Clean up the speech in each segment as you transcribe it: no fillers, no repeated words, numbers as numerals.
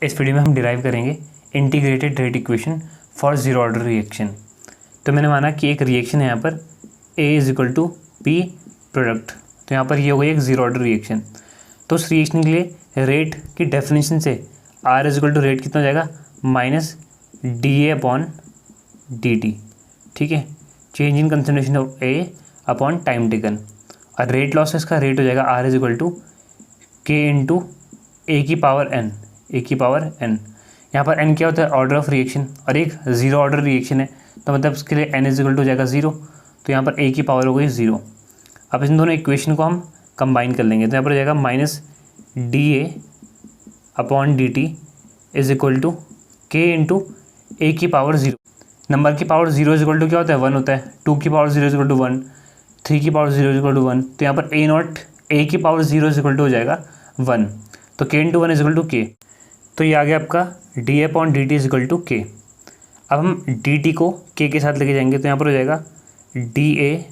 इस वीडियो में हम डिराइव करेंगे integrated rate equation for zero order reaction. तो मैंने माना कि एक रिएक्शन है यहाँ पर A is equal to p product, तो यहाँ पर ये हो गई एक जीरो ऑर्डर रिएक्शन। तो उस रिएक्शन के लिए रेट की डेफिनेशन से R is equal to rate कितना हो जाएगा माइनस DA अपॉन DT, ठीक है, change in concentration of A upon time taken. और रेट लॉसेस का रेट हो जाएगा R is equal to K into A की पावर N, A की पावर N। यहाँ पर N क्या होता है ऑर्डर ऑफ रिएक्शन, और एक जीरो ऑर्डर रिएक्शन है तो मतलब इसके लिए N इज इक्वल टू हो जाएगा ज़ीरो, तो यहाँ पर A की पावर हो गई ज़ीरो। अब इन दोनों इक्वेशन को हम कंबाइन कर लेंगे तो यहाँ पर हो जाएगा minus DA upon DT is equal to K into A की पावर ज़ीरो। नंबर की power zero is equal to क्या होता है वन होता है, टू की power zero is equal to one, three की power zero is equal to one, तो यहाँ पर A की power zero is equal to हो जाएगा वन, तो K into one is equal to K। तो ये आ गया आपका DA upon DT is equal to K। अब हम DT को K के साथ लेके जाएंगे तो यहाँ पर हो जाएगा DA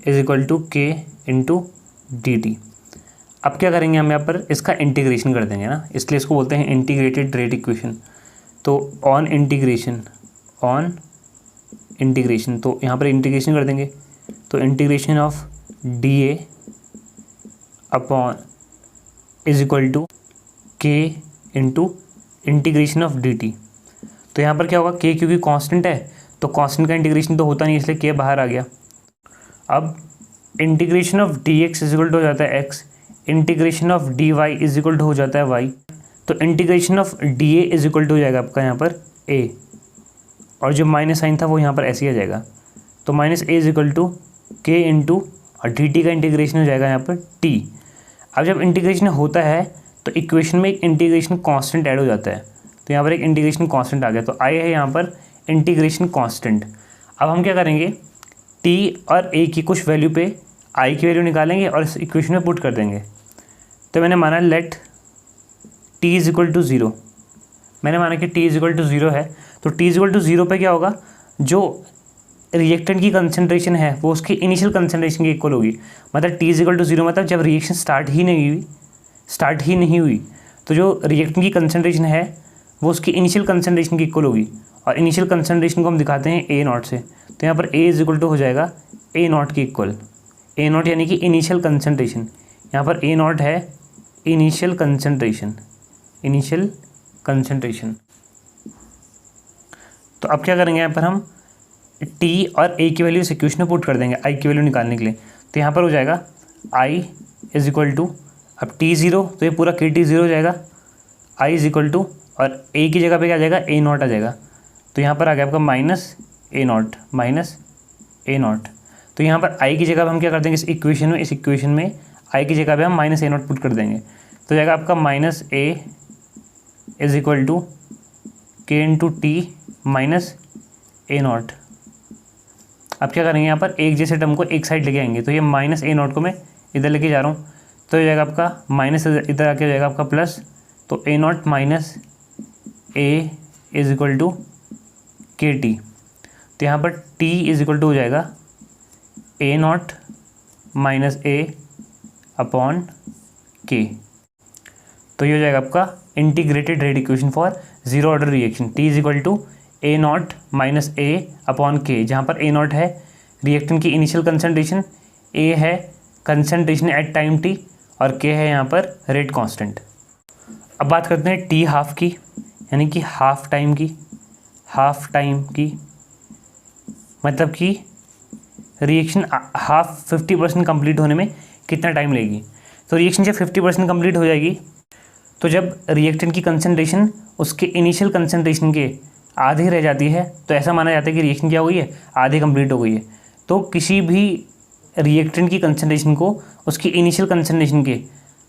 is equal to K into DT। अब क्या करेंगे हम यहाँ पर इसका इंटीग्रेशन कर देंगे ना, इसलिए इसको बोलते हैं इंटीग्रेटेड रेट इक्वेशन। तो ऑन इंटीग्रेशन तो यहाँ पर इंटीग्रेशन कर देंगे, तो integration of DA upon is equal to K into integration of DT। तो यहाँ पर क्या होगा K क्योंकि कांस्टेंट है तो कांस्टेंट का इंटीग्रेशन तो होता नहीं, इसलिए K बाहर आ गया। अब integration of dx is equal to हो जाता है x, integration of dy is equal to हो जाता है y, तो integration of dA is equal to हो जाएगा आपका यहाँ पर a, और जो माइनस साइन था वो यहाँ पर ऐसे ही आ जाएगा, तो minus a is equal to K into और dt का इंटीग्रेशन हो जाएगा यहाँ पर t। अब जब इंटीग्रेशन होता है तो इक्वेशन में एक इंटीग्रेशन कांस्टेंट ऐड हो जाता है, तो यहाँ पर एक इंटीग्रेशन कांस्टेंट आ गया, तो आई है यहाँ पर इंटीग्रेशन कांस्टेंट। अब हम क्या करेंगे t और a की कुछ वैल्यू पे i की वैल्यू निकालेंगे और इस इक्वेशन में पुट कर देंगे। तो मैंने माना let t is equal to zero, मैंने माना कि t is equal to zero है, तो t is equal to zero पे क्या होगा, जो रिएक्टेंट की कंसंट्रेशन है वो उसकी इनिशियल कंसंट्रेशन के इक्वल होगी। मतलब t is equal to zero मतलब जब रिएक्शन स्टार्ट ही नहीं हुई तो जो रिएक्टेंट की कंसंट्रेशन है वो उसकी इनिशियल कंसंट्रेशन की इक्वल होगी, और इनिशियल कंसंट्रेशन को हम दिखाते हैं A नॉट से, तो यहाँ पर A इज इक्वल टू हो जाएगा A नॉट के इक्वल। A नॉट यानी कि इनिशियल कंसंट्रेशन, यहाँ पर A नॉट है इनिशियल कंसंट्रेशन। तो अब क्या करेंगे, यहाँ पर हम T और A की वैल्यू इस इक्वेशन में पुट कर देंगे I की वैल्यू निकालने के लिए। तो यहाँ पर हो जाएगा I इज इक्वल टू, अब T ज़ीरो तो ये पूरा KT ज़ीरो हो जाएगा, I इज इक्वल टू और A की जगह पे क्या आ जाएगा A नॉट आ जाएगा, तो यहाँ पर आ गया आपका माइनस A नॉट। तो यहाँ पर I की जगह पे हम क्या कर देंगे इस इक्वेशन में I की जगह पे हम माइनस A नॉट पुट कर देंगे, तो जाएगा आपका minus A is equal to K into T minus A naught. अब क्या करेंगे यहाँ पर एक जैसे टर्म को एक साइड लेके आएंगे, तो ये माइनस A नॉट को मैं इधर लेके जा रहा हूँ, तो ये जाएगा आपका माइनस इधर आके हो जाएगा आपका प्लस, तो A naught minus A is equal to KT। तो यहाँ पर T इज इक्वल टू हो जाएगा A naught minus A upon K। तो ये हो जाएगा आपका integrated rate equation for zero order reaction. T is equal to A naught minus A upon K, जहाँ पर A नॉट है रिएक्टेंट की इनिशियल कंसंट्रेशन, A है कंसंट्रेशन एट टाइम T और K है यहाँ पर रेट कांस्टेंट। अब बात करते हैं T हाफ की, यानी कि हाफ टाइम की, मतलब कि रिएक्शन हाफ 50% कंप्लीट होने में कितना टाइम लेगी। तो रिएक्शन जब 50% कंप्लीट हो जाएगी तो जब रिएक्टेंट की कंसंट्रेशन उसके इनिशियल कंसंट्रेशन के आधी रह जाती है तो ऐसा माना जाता है कि रिएक्शन क्या हो गई है, आधी कंप्लीट हो गई है। तो किसी भी रिएक्टेंट की कंसंट्रेशन को उसकी इनिशियल कंसंट्रेशन के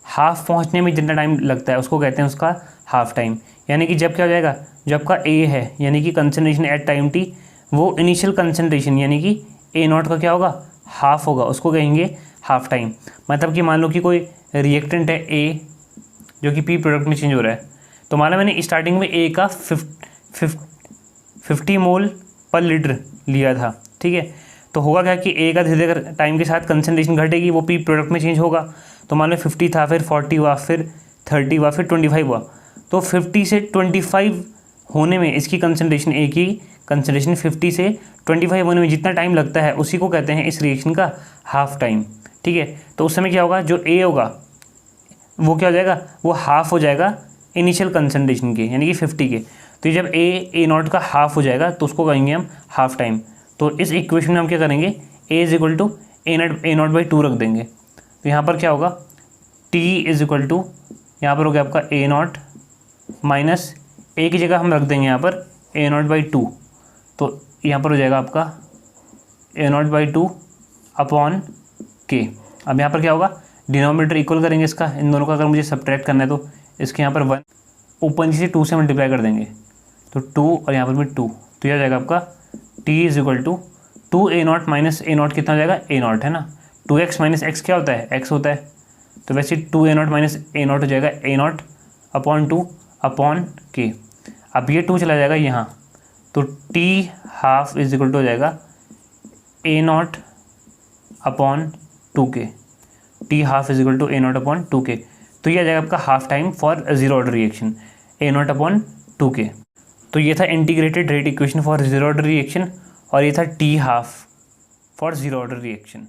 हाफ पहुंचने में जितना टाइम लगता है उसको कहते हैं उसका हाफ टाइम। यानी कि जब क्या हो जाएगा, जब आपका A है यानी कि कंसंट्रेशन एट टाइम T, वो इनिशियल कंसंट्रेशन यानी कि A नॉट का क्या होगा हाफ होगा, उसको कहेंगे हाफ टाइम। मतलब कि मान लो कि कोई रिएक्टेंट है A जो कि P प्रोडक्ट में चेंज हो रहा है, तो मान लो मैंने स्टार्टिंग में A का 50 मोल पर लीटर लिया था, ठीक है, तो होगा क्या कि A का धीरे धीरे टाइम के साथ कंसंट्रेशन घटेगी, वो P प्रोडक्ट में चेंज होगा, तो मान लो 50 था, फिर 40 हुआ, फिर 30 हुआ, फिर 25 हुआ। तो 50 से 25 होने में इसकी कंसंट्रेशन, ए की कंसंट्रेशन 50 से 25 होने में जितना टाइम लगता है उसी को कहते हैं इस रिएक्शन का हाफ टाइम। ठीक है, तो उस समय क्या होगा, जो ए होगा वो क्या हो जाएगा, वो हाफ हो जाएगा इनिशियल कंसंट्रेशन के, यानी कि 50 के। तो जब ए नॉट का हाफ हो जाएगा तो उसको कहेंगे हम हाफ टाइम। तो इस इक्वेशन में हम क्या करेंगे, A is equal to A naught by 2 रख देंगे। तो यहाँ पर क्या होगा, टी इज इक्वल टू, यहाँ पर हो गया आपका ए नॉट माइनस ए की जगह हम रख देंगे यहाँ पर ए नॉट बाई 2। तो यहाँ पर हो जाएगा आपका ए नॉट बाई 2 अपॉन के। अब यहाँ पर क्या होगा, डिनोमिनेटर इक्वल करेंगे इसका, इन दोनों का अगर मुझे सब्ट्रैक्ट करना है तो इसके यहाँ पर 1 ऊपर नीचे 2 से मल्टीप्लाई कर देंगे, तो 2 और यहाँ पर भी 2। तो यह जाएगा आपका t is equal to 2 a naught minus a naught कितना हो जाएगा, ए नॉट है ना, 2x माइनस एक्स क्या होता है, x होता है। तो वैसे 2 a naught minus a not हो जाएगा ए नॉट अपॉन 2 अपॉन के। अब ये 2 चला जाएगा यहाँ, तो t half is equal to हो जाएगा A naught upon 2k, T half is equal to A naught upon 2k। तो ये आ जाएगा आपका half time for zero order reaction, A naught upon 2k। तो ये था integrated rate equation for zero order reaction, और ये था T half for zero order reaction.